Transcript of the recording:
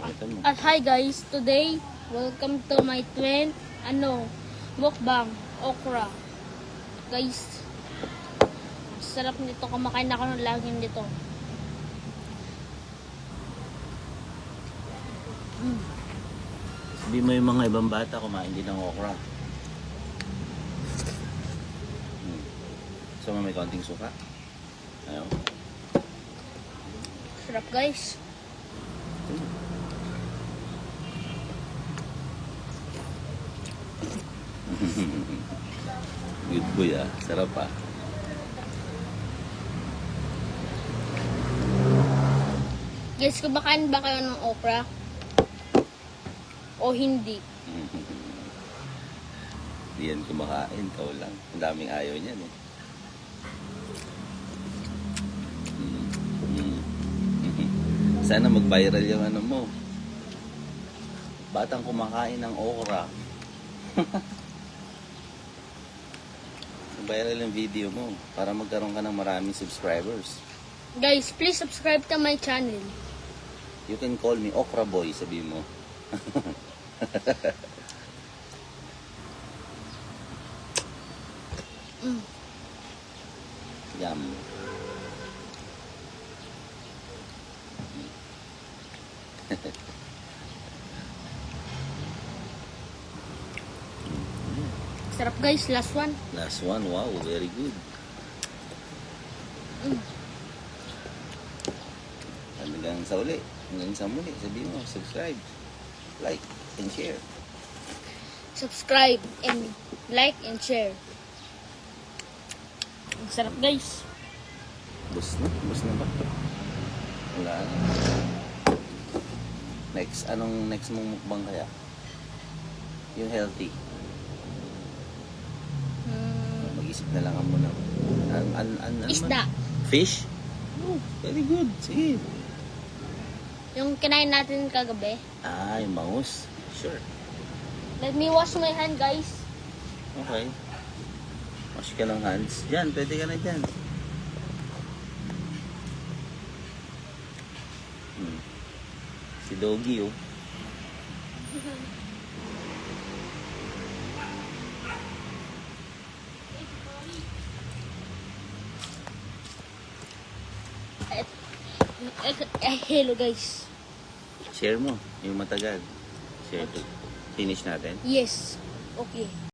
Ito mo. At hi guys, today, welcome to my mukbang, okra. Guys, sarap nito, kumakain ako ng laging nito. Sabi mo yung mga ibang bata kumain din ng okra. So may konting suka. Ayaw. Sarap guys. Good boy ah. Sarap ah. Guys, kumakain ba kayo ng okra? O hindi? Hindi yan kumakain. Ikaw lang. Ang daming ayaw niyan eh. Sana mag-viral yung ano mo. Batang kumakain ng okra. Mag-viral yung video mo para magkaroon ka ng maraming subscribers. Guys, please subscribe to my channel. You can call me Okra Boy, sabi mo. Yum. Sarap guys, last one. Last one, wow, very good. Hanggang sa uli, hanggang sa muli, sabi mo, subscribe, like, and share. Subscribe and like and share. Ang sarap guys. Bus na ba? Wala na. Next, anong next mong mukbang kaya? Yung healthy. Mag-isip na lang muna. Isda. Fish? Oh, very good. Sige. Yung kinain natin kagabi. Ah, yung bangus. Sure. Let me wash my hand guys. Okay. Wash ka ng hands. Diyan, pwede ka na dyan. Si Doggy, oh. Hello guys. Share mo, yung matagal. Share to. Finish natin. Yes. Okay.